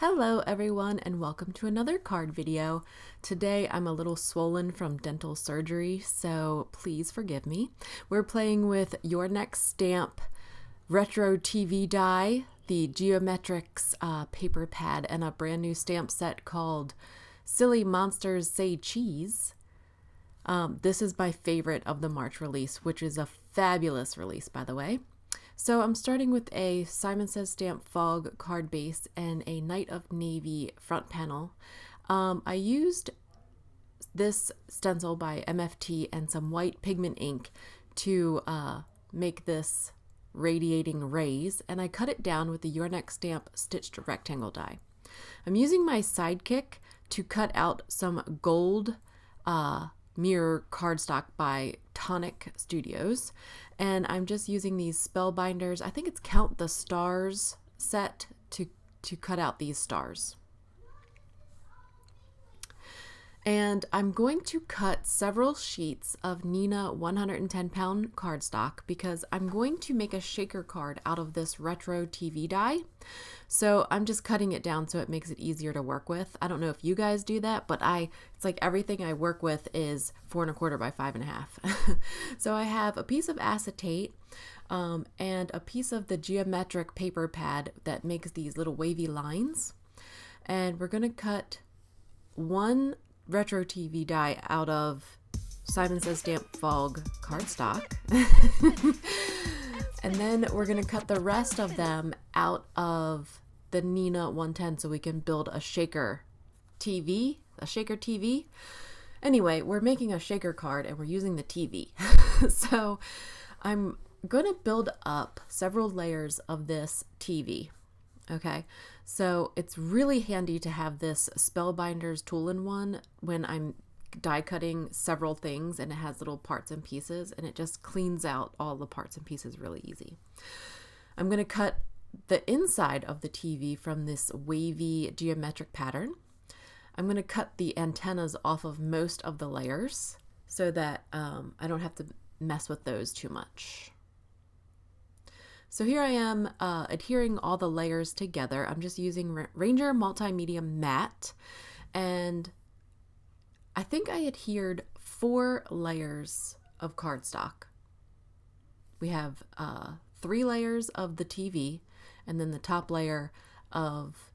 Hello everyone and welcome to another card video. Today I'm a little swollen from dental surgery, so please forgive me. We're playing with Your Next Stamp Retro TV die, the Geometrics paper pad, and a brand new stamp set called Silly Monsters Say Cheese. This is my favorite of the March release, which is a fabulous release, by the way. So I'm starting with a Simon Says Stamp Fog card base and a Night of Navy front panel. I used this stencil by MFT and some white pigment ink to make this radiating rays, and I cut it down with the Your Next Stamp stitched rectangle die. I'm using my Sidekick to cut out some gold mirror cardstock by Tonic Studios, and I'm just using these spellbinders. I think it's Count the Stars set to cut out these stars. And I'm going to cut several sheets of Neenah 110-pound cardstock because I'm going to make a shaker card out of this retro TV die. So I'm just cutting it down so it makes it easier to work with. I don't know if you guys do that, but it's like everything I work with is 4 1/4 by 5 1/2. So I have a piece of acetate and a piece of the geometric paper pad that makes these little wavy lines. And we're going to cut one retro TV die out of Simon Says Stamp Fog cardstock. And then we're going to cut the rest of them out of the Neenah 110 so we can build a shaker TV. Anyway, we're making a shaker card and we're using the TV. So I'm going to build up several layers of this TV. Okay, so it's really handy to have this Spellbinders tool-in-one when I'm die cutting several things, and it has little parts and pieces, and it just cleans out all the parts and pieces really easy. I'm going to cut the inside of the TV from this wavy geometric pattern. I'm going to cut the antennas off of most of the layers so that I don't have to mess with those too much. So here I am adhering all the layers together. I'm just using Ranger Multimedia Matte, and I think I adhered 4 layers of cardstock. We have 3 layers of the TV, and then the top layer of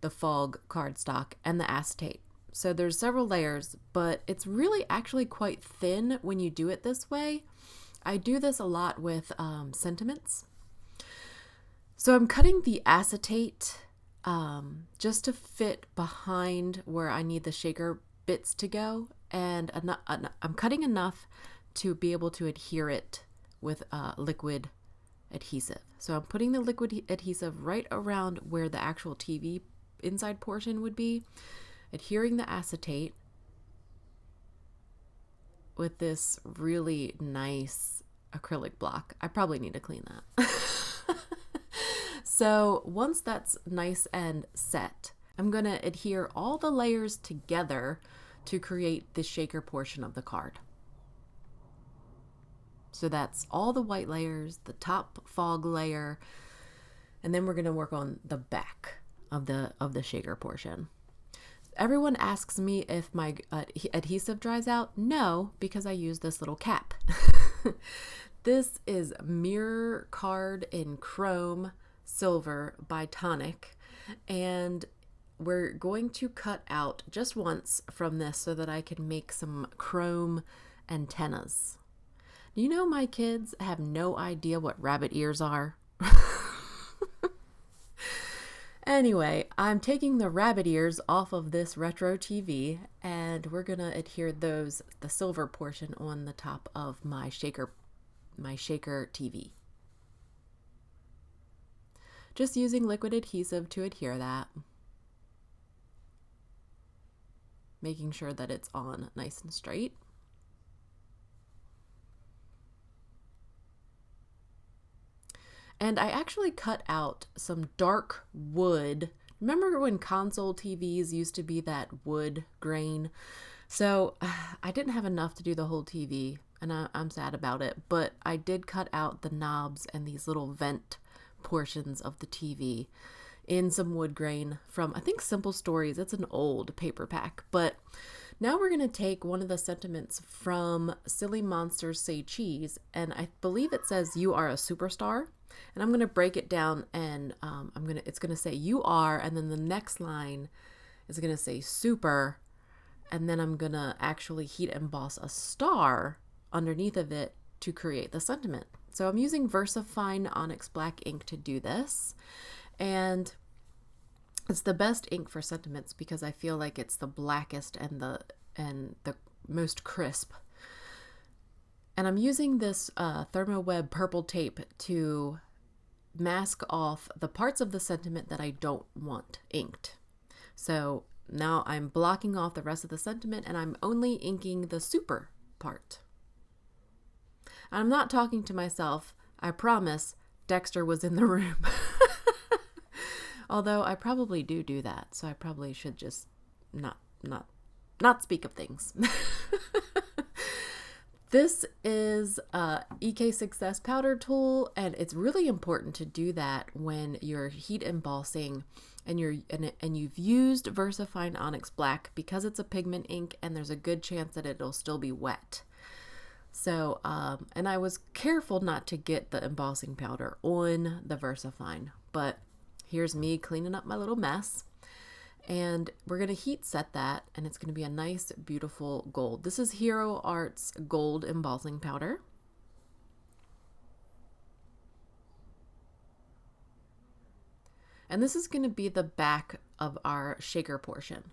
the fog cardstock and the acetate. So there's several layers, but it's really actually quite thin when you do it this way. I do this a lot with sentiments. So I'm cutting the acetate just to fit behind where I need the shaker bits to go, and I'm cutting enough to be able to adhere it with liquid adhesive. So I'm putting the liquid adhesive right around where the actual TV inside portion would be, adhering the acetate with this really nice acrylic block. I probably need to clean that. So once that's nice and set, I'm going to adhere all the layers together to create the shaker portion of the card. So that's all the white layers, the top fog layer, and then we're going to work on the back of the shaker portion. Everyone asks me if my adhesive dries out. No, because I use this little cap. This is Mirror Card in Chrome Silver by Tonic, and we're going to cut out just once from this so that I can make some chrome antennas. You know, my kids have no idea what rabbit ears are. Anyway, I'm taking the rabbit ears off of this retro TV, and we're gonna adhere the silver portion on the top of my shaker TV. Just using liquid adhesive to adhere that. Making sure that it's on nice and straight. And I actually cut out some dark wood. Remember when console TVs used to be that wood grain? So I didn't have enough to do the whole TV, and I'm sad about it, but I did cut out the knobs and these little vent portions of the TV in some wood grain from, I think, Simple Stories. It's an old paper pack. But now we're going to take one of the sentiments from Silly Monsters Say Cheese, and I believe it says "You are a superstar." And I'm going to break it down, and it's going to say "You are," and then the next line is going to say "super," and then I'm going to actually heat emboss a star underneath of it to create the sentiment. So I'm using VersaFine Onyx Black ink to do this, and it's the best ink for sentiments because I feel like it's the blackest and the most crisp. And I'm using this ThermoWeb purple tape to mask off the parts of the sentiment that I don't want inked. So now I'm blocking off the rest of the sentiment, and I'm only inking the super part. I'm not talking to myself. I promise Dexter was in the room. Although I probably do that, so I probably should just not speak of things. This is EK Success powder tool, and it's really important to do that when you're heat embossing and you've used VersaFine Onyx Black, because it's a pigment ink and there's a good chance that it'll still be wet. So, and I was careful not to get the embossing powder on the VersaFine, but here's me cleaning up my little mess. And we're going to heat set that, and it's going to be a nice, beautiful gold. This is Hero Art's gold embossing powder. And this is going to be the back of our shaker portion.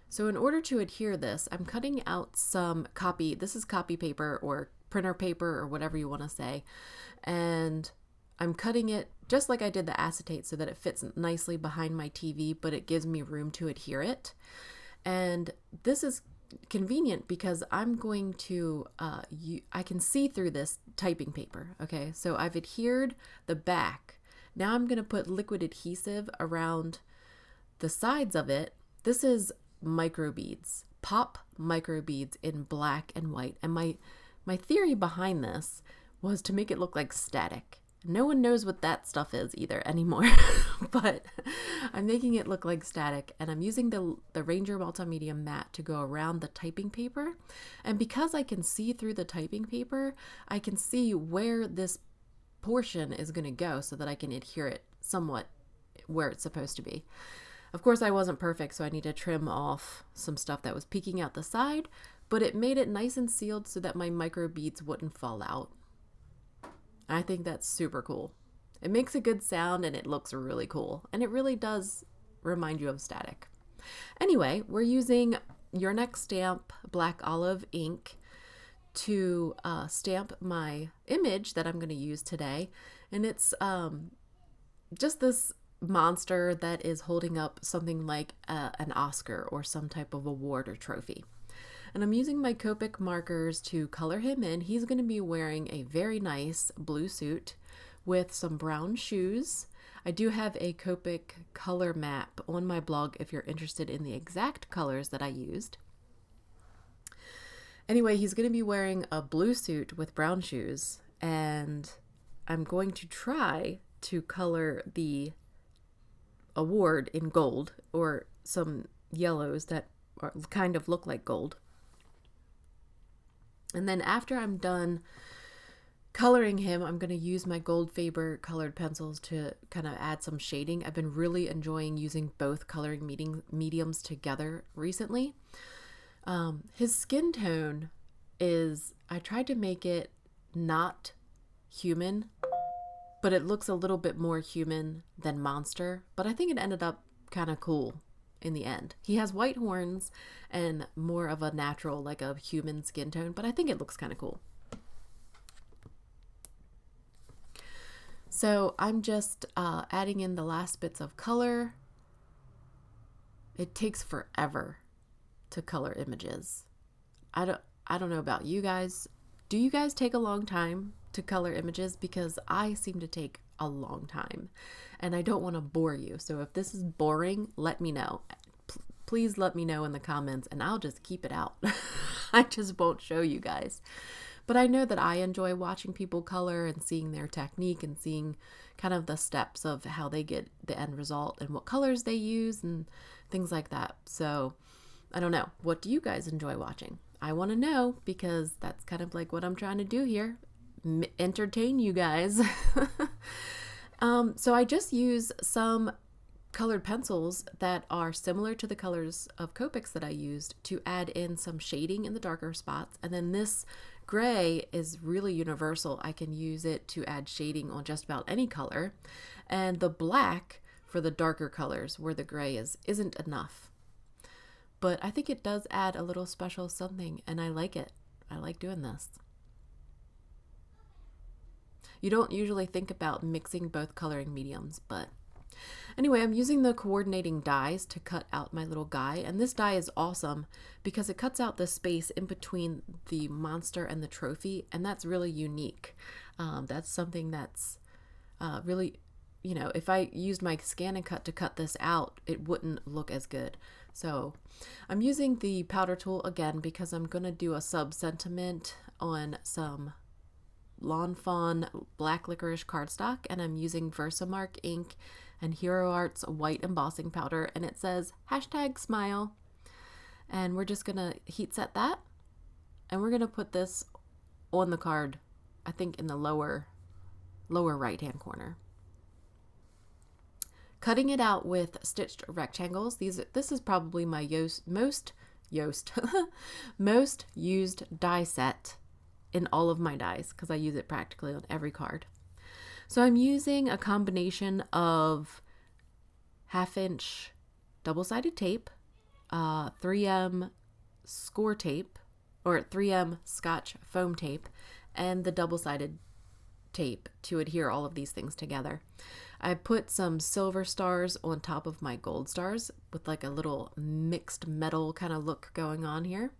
So in order to adhere this, I'm cutting out some copy. This is copy paper or printer paper or whatever you want to say. And I'm cutting it just like I did the acetate so that it fits nicely behind my TV, but it gives me room to adhere it. And this is convenient because I'm going to, I can see through this typing paper. Okay, so I've adhered the back. Now I'm going to put liquid adhesive around the sides of it. This is microbeads, pop microbeads in black and white. And my theory behind this was to make it look like static. No one knows what that stuff is either anymore, but I'm making it look like static, and I'm using the Ranger Multimedia Matte to go around the typing paper. And because I can see through the typing paper, I can see where this portion is going to go so that I can adhere it somewhat where it's supposed to be. Of course, I wasn't perfect, so I need to trim off some stuff that was peeking out the side, but it made it nice and sealed so that my micro beads wouldn't fall out. I think that's super cool. It makes a good sound and it looks really cool, and it really does remind you of static. Anyway, we're using Your Next Stamp Black Olive ink to stamp my image that I'm going to use today, and it's just this monster that is holding up something like an Oscar or some type of award or trophy. And I'm using my Copic markers to color him in. He's going to be wearing a very nice blue suit with some brown shoes. I do have a Copic color map on my blog if you're interested in the exact colors that I used. Anyway, he's going to be wearing a blue suit with brown shoes, and I'm going to try to color the award in gold or some yellows that kind of look like gold. And then after I'm done coloring him, I'm going to use my Goldfaber colored pencils to kind of add some shading. I've been really enjoying using both coloring mediums together recently. His skin tone is, I tried to make it not human, but it looks a little bit more human than monster, but I think it ended up kind of cool in the end. He has white horns and more of a natural, like a human skin tone, but I think it looks kind of cool. So I'm just adding in the last bits of color. It takes forever to color images. I don't know about you guys. Do you guys take a long time to color images? Because I seem to take a long time, and I don't want to bore you. So if this is boring, let me know. Please let me know in the comments, and I'll just keep it out. I just won't show you guys. But I know that I enjoy watching people color and seeing their technique and seeing kind of the steps of how they get the end result and what colors they use and things like that. So I don't know. What do you guys enjoy watching? I want to know, because that's kind of like what I'm trying to do here. Entertain you guys. So I just use some colored pencils that are similar to the colors of Copics that I used to add in some shading in the darker spots. And then this gray is really universal. I can use it to add shading on just about any color. And the black for the darker colors where the gray isn't enough. But I think it does add a little special something, and I like it. I like doing this. You don't usually think about mixing both coloring mediums, but anyway, I'm using the coordinating dies to cut out my little guy, and this die is awesome because it cuts out the space in between the monster and the trophy, and that's really unique. That's something that's really, you know, if I used my scan and cut to cut this out, it wouldn't look as good. So I'm using the powder tool again because I'm going to do a sub-sentiment on some Lawn Fawn black licorice cardstock, and I'm using VersaMark ink and Hero Arts white embossing powder, and it says #smile. And we're just gonna heat set that, and we're gonna put this on the card, I think in the lower right hand corner. Cutting it out with stitched rectangles. This is probably my most used die set in all of my dies, because I use it practically on every card. So I'm using a combination of 1/2 inch double-sided tape, 3M score tape, or 3M Scotch foam tape, and the double-sided tape to adhere all of these things together. I put some silver stars on top of my gold stars with like a little mixed metal kind of look going on here.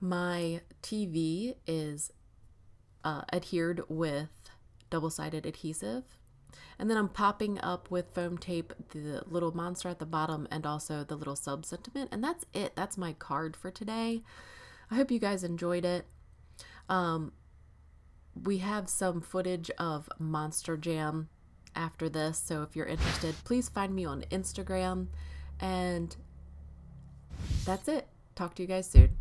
My TV is adhered with double-sided adhesive, and then I'm popping up with foam tape the little monster at the bottom and also the little sub-sentiment, and that's it. That's my card for today. I hope you guys enjoyed it. We have some footage of Monster Jam after this, so if you're interested, please find me on Instagram, and that's it. Talk to you guys soon.